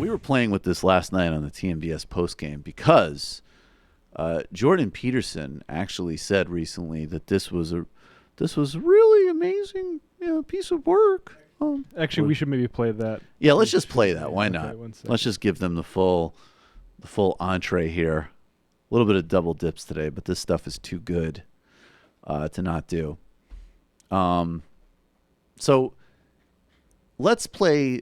we were playing with this last night on the TMBS postgame because Jordan Peterson actually said recently that this was really amazing, piece of work. Actually, we should maybe play that. Yeah, let's just play that. Why not? Okay, Let's just give them the full entree here. A little bit of double dips today, but this stuff is too good to not do. So let's play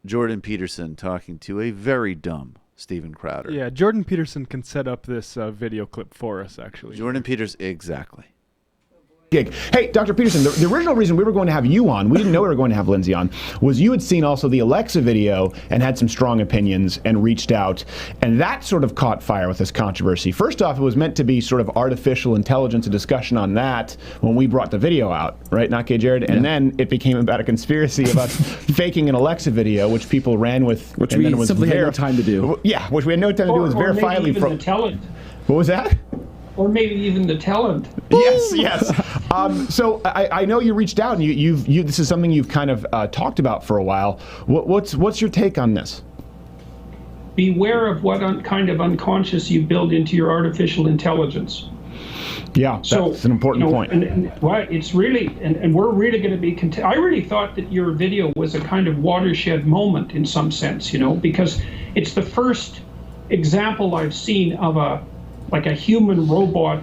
Jordan Peterson talking to a very dumb Steven Crowder. Yeah, Jordan Peterson can set up this video clip for us, actually. Jordan Peterson, exactly. Gig. Hey, Dr. Peterson, the original reason we were going to have you on, we didn't know we were going to have Lindsay on, was you had seen also the Alexa video and had some strong opinions and reached out, and that sort of caught fire with this controversy. First off, it was meant to be sort of artificial intelligence, a discussion on that when we brought the video out, right, not gay, Jared? And then it became about a conspiracy about faking an Alexa video, which people ran with. Which we simply had no time to do. Yeah, which we had no time to do. It was verifiably maybe even the talent. What was that? Or maybe even the talent. Yes. So I know you reached out and you this is something you've kind of talked about for a while. What's your take on this? Beware of what kind of unconscious you build into your artificial intelligence. Yeah, that's an important point. And it's really, and we're really going to be. I really thought that your video was a kind of watershed moment in some sense, because it's the first example I've seen of a human-robot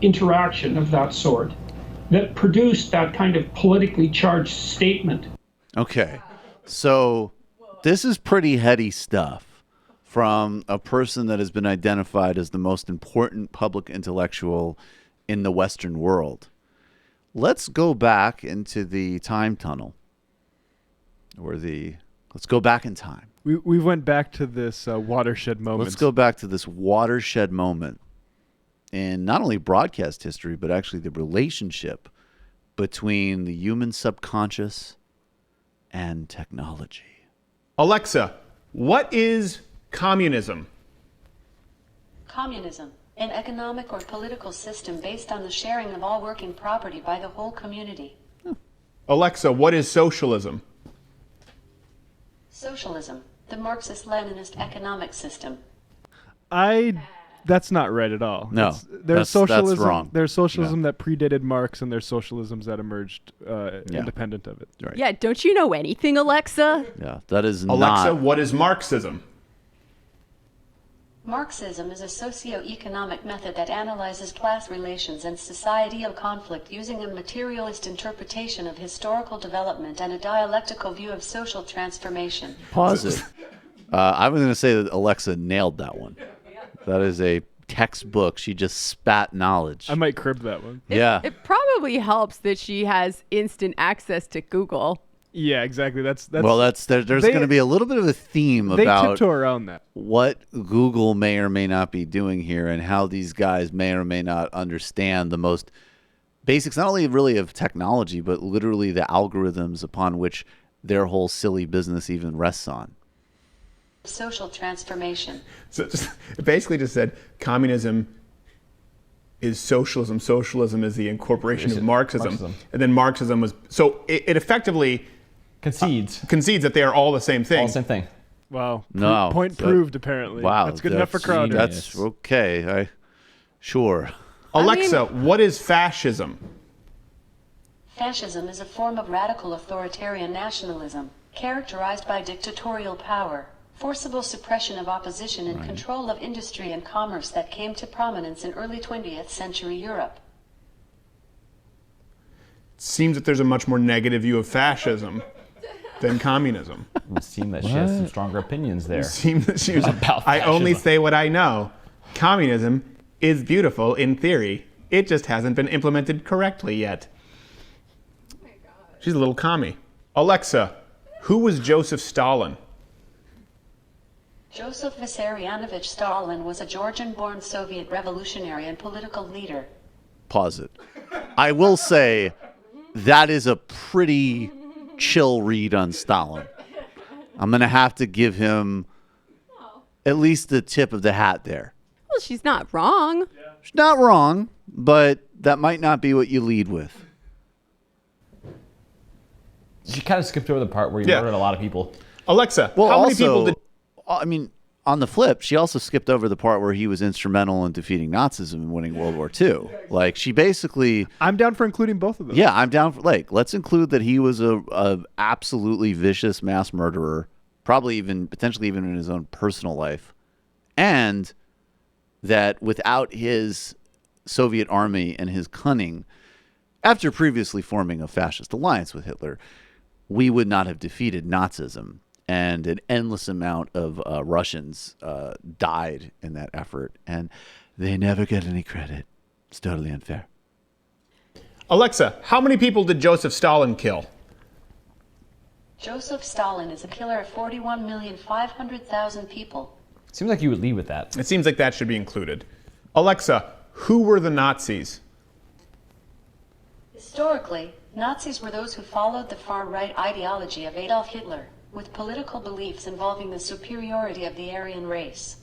interaction of that sort that produced that kind of politically charged statement. Okay, so this is pretty heady stuff from a person that has been identified as the most important public intellectual in the Western world. Let's go back into the time tunnel, let's go back in time. We went back to this watershed moment. Let's go back to this watershed moment in not only broadcast history, but actually the relationship between the human subconscious and technology. Alexa, what is communism? Communism, an economic or political system based on the sharing of all working property by the whole community. Alexa, what is socialism? Socialism, the Marxist-Leninist economic system. That's not right at all. No, there's socialism. That's wrong. There's socialism that predated Marx, and there's socialisms that emerged independent of it. Right. Yeah, don't you know anything, Alexa? Yeah, that is Alexa, not. what is Marxism? Marxism is a socio-economic method that analyzes class relations and societal conflict using a materialist interpretation of historical development and a dialectical view of social transformation. Pause it. I was going to say that Alexa nailed that one. That is a textbook. She just spat knowledge. I might crib that one. It probably helps that she has instant access to Google. Yeah, exactly. That's there's going to be a little bit of a theme they about tiptoe around that. What Google may or may not be doing here and how these guys may or may not understand the most basics, not only really of technology, but literally the algorithms upon which their whole silly business even rests on. Social transformation. So it basically just said communism is socialism. Socialism is the incorporation of Marxism. And then Marxism was... So it effectively... Concedes that they are all the same thing. All the same thing. Wow. No. Point proved, apparently. Wow. That's good enough for Crowder. That's okay. Sure. Alexa, what is fascism? Fascism is a form of radical authoritarian nationalism, characterized by dictatorial power, forcible suppression of opposition, and control of industry and commerce that came to prominence in early 20th century Europe. It seems that there's a much more negative view of fascism than communism. It would seem that she has some stronger opinions there. It seems that she was, about I only fascism. say what I know. Communism is beautiful in theory. It just hasn't been implemented correctly yet. Oh my God. She's a little commie. Alexa, who was Joseph Stalin? Joseph Vissarionovich Stalin was a Georgian-born Soviet revolutionary and political leader. Pause it. I will say that is a pretty chill read on Stalin. I'm going to have to give him at least the tip of the hat there. Well, she's not wrong. She's not wrong, but that might not be what you lead with. She kind of skipped over the part where you murdered a lot of people. Alexa, Well, how many also, people did... I mean, on the flip, she also skipped over the part where he was instrumental in defeating Nazism and winning World War II. Like, she basically... I'm down for including both of them. Yeah, I'm down for, like, let's include that he was a absolutely vicious mass murderer, potentially even in his own personal life, and that without his Soviet army and his cunning, after previously forming a fascist alliance with Hitler, we would not have defeated Nazism. And an endless amount of Russians died in that effort, and they never get any credit. It's totally unfair. Alexa, how many people did Joseph Stalin kill? Joseph Stalin is a killer of 41,500,000 people. Seems like you would lead with that. It seems like that should be included. Alexa, who were the Nazis? Historically, Nazis were those who followed the far-right ideology of Adolf Hitler, with political beliefs involving the superiority of the Aryan race.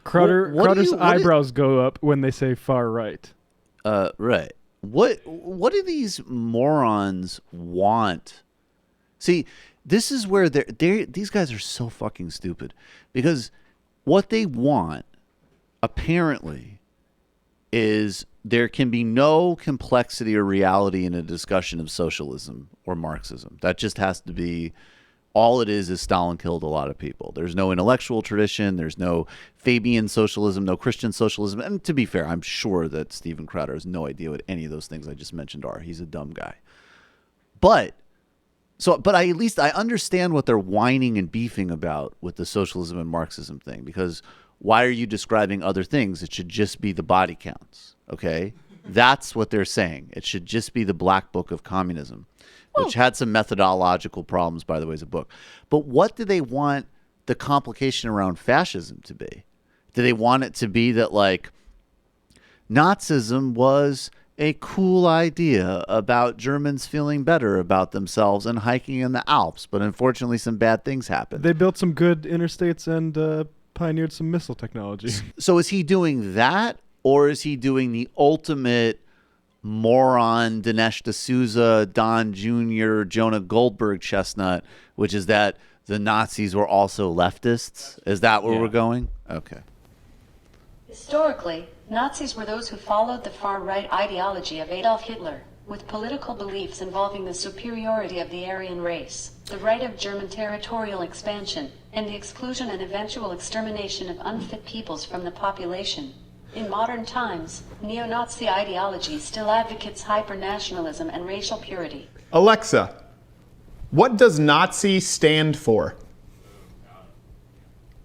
Crowder's eyebrows go up when they say far right. Right. What do these morons want? See, this is where these guys are so fucking stupid, because what they want, apparently, is there can be no complexity or reality in a discussion of socialism or Marxism. That just has to be... All it is Stalin killed a lot of people. There's no intellectual tradition. There's no Fabian socialism, no Christian socialism. And to be fair, I'm sure that Steven Crowder has no idea what any of those things I just mentioned are. He's a dumb guy. But at least I understand what they're whining and beefing about with the socialism and Marxism thing, because why are you describing other things? It should just be the body counts, okay? That's what they're saying. It should just be the Black Book of Communism, which had some methodological problems, by the way, as a book. But what do they want the complication around fascism to be? Do they want it to be that, like, Nazism was a cool idea about Germans feeling better about themselves and hiking in the Alps, but unfortunately some bad things happened? They built some good interstates and pioneered some missile technology. So is he doing that, or is he doing the ultimate moron Dinesh D'Souza, Don Jr., Jonah Goldberg chestnut, which is that the Nazis were also leftists? Is that where we're going? Okay. Historically, Nazis were those who followed the far-right ideology of Adolf Hitler, with political beliefs involving the superiority of the Aryan race, the right of German territorial expansion, and the exclusion and eventual extermination of unfit peoples from the population. In modern times, neo-Nazi ideology still advocates hyper-nationalism and racial purity. Alexa, what does Nazi stand for?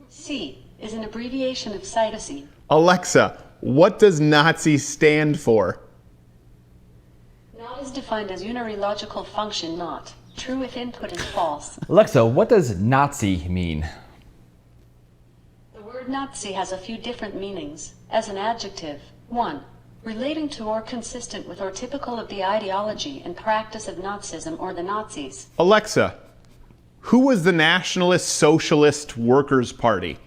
C is an abbreviation of cytosine. Alexa, what does Nazi stand for? Not is defined as unary logical function not. True if input is false. Alexa, what does Nazi mean? The word Nazi has a few different meanings. As an adjective, 1. Relating to or consistent with or typical of the ideology and practice of Nazism or the Nazis. Alexa, who was the Nationalist Socialist Workers' Party?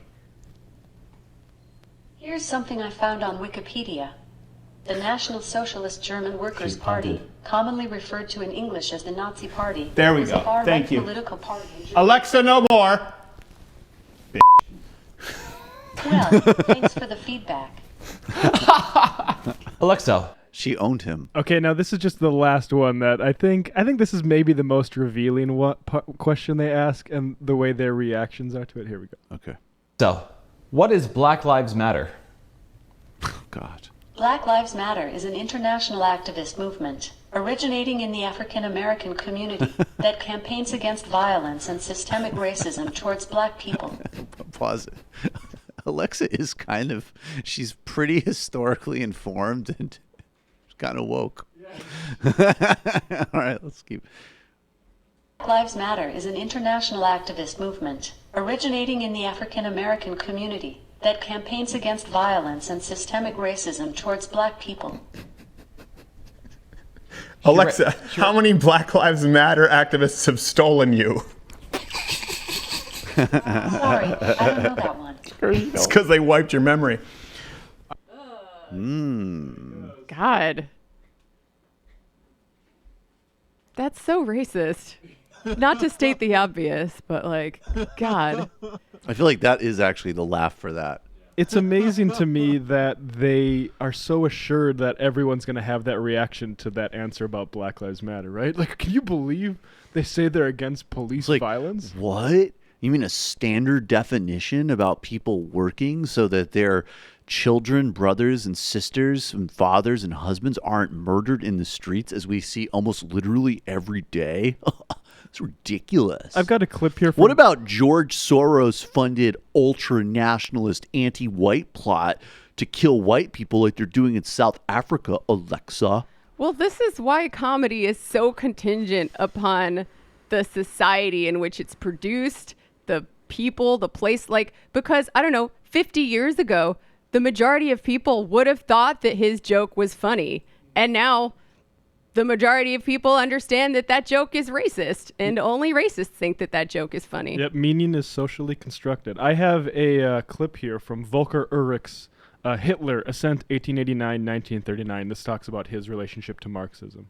Here's something I found on Wikipedia. The National Socialist German Workers' Party, commonly referred to in English as the Nazi Party, There we was go. a far-right Thank you. political party in Germany. Alexa, no more. Well, thanks for the feedback. Alexa. She owned him. Okay, now this is just the last one that I think this is maybe the most revealing question they ask, and the way their reactions are to it. Here we go. Okay. So, what is Black Lives Matter? God. Black Lives Matter is an international activist movement originating in the African American community that campaigns against violence and systemic racism towards black people. Pause it. Alexa is she's pretty historically informed and kind of woke. Yeah. All right, let's keep. Black Lives Matter is an international activist movement originating in the African American community that campaigns against violence and systemic racism towards black people. Alexa, how many Black Lives Matter activists have stolen you? Sorry, I don't know that one. It's because they wiped your memory. God. That's so racist. Not to state the obvious, but like, God. I feel like that is actually the laugh for that. It's amazing to me that they are so assured that everyone's going to have that reaction to that answer about Black Lives Matter, right? Like, can you believe they say they're against police violence? What? You mean a standard definition about people working so that their children, brothers and sisters and fathers and husbands aren't murdered in the streets as we see almost literally every day? It's ridiculous. I've got a clip here. What about George Soros-funded ultra-nationalist anti-white plot to kill white people like they're doing in South Africa, Alexa? Well, this is why comedy is so contingent upon the society in which it's produced, the people, the place. Like, because, I don't know, 50 years ago, the majority of people would have thought that his joke was funny. And now the majority of people understand that that joke is racist, and only racists think that that joke is funny. Yep, meaning is socially constructed. I have a clip here from Volker Ulrich's Hitler, Ascent 1889-1939. This talks about his relationship to Marxism.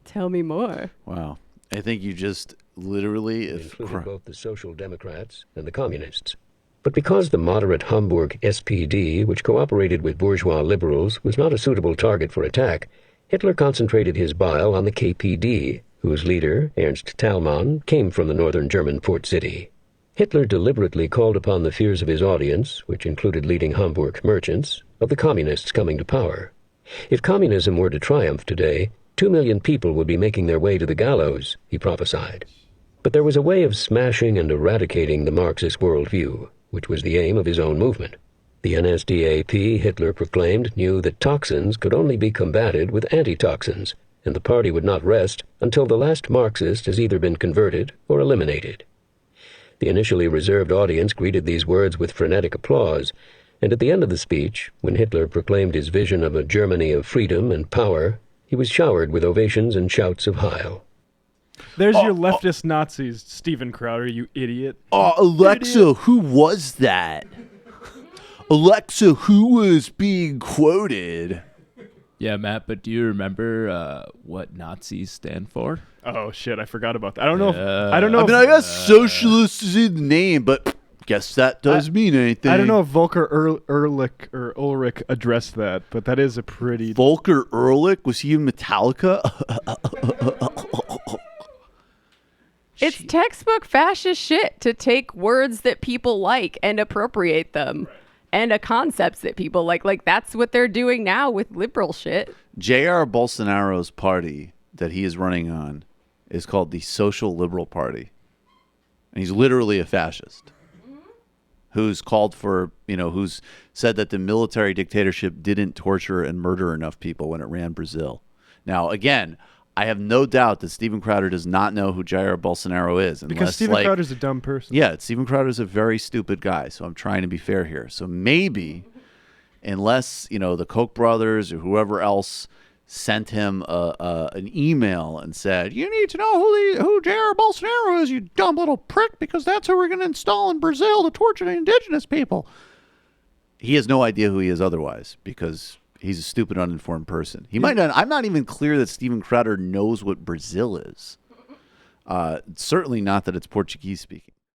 Tell me more. Wow. I think you just literally... included both the Social Democrats and the Communists. But because the moderate Hamburg SPD, which cooperated with bourgeois liberals, was not a suitable target for attack, Hitler concentrated his bile on the KPD, whose leader, Ernst Thälmann, came from the northern German port city. Hitler deliberately called upon the fears of his audience, which included leading Hamburg merchants, of the communists coming to power. If communism were to triumph today, 2 million people would be making their way to the gallows, he prophesied. But there was a way of smashing and eradicating the Marxist worldview, which was the aim of his own movement. The NSDAP, Hitler proclaimed, knew that toxins could only be combated with antitoxins, and the party would not rest until the last Marxist has either been converted or eliminated. The initially reserved audience greeted these words with frenetic applause, and at the end of the speech, when Hitler proclaimed his vision of a Germany of freedom and power, he was showered with ovations and shouts of Heil. There's your leftist Nazis, Steven Crowder, you idiot. Alexa, idiot. Who was that? Alexa, who was being quoted? Yeah, Matt, but do you remember what Nazis stand for? Oh shit, I forgot about that. I don't know. I guess socialist is in the name, but guess that does mean anything. I don't know if Volker Ulrich addressed that, but that is a pretty... Volker Ulrich? Was he in Metallica? It's textbook fascist shit to take words that people like and appropriate them, and concepts that people like. Like, that's what they're doing now with liberal shit. J.R. Bolsonaro's party that he is running on is called the Social Liberal Party. And he's literally a fascist who's called for, who's said that the military dictatorship didn't torture and murder enough people when it ran Brazil. Now, again, I have no doubt that Steven Crowder does not know who Jair Bolsonaro is. Because Steven Crowder's a dumb person. Yeah, Steven Crowder's a very stupid guy, so I'm trying to be fair here. So maybe, unless, the Koch brothers or whoever else sent him an email and said, you need to know who Jair Bolsonaro is, you dumb little prick, because that's who we're going to install in Brazil to torture the indigenous people. He has no idea who he is otherwise, because he's a stupid, uninformed person. He might not. I'm not even clear that Steven Crowder knows what Brazil is. Certainly not that it's Portuguese speaking.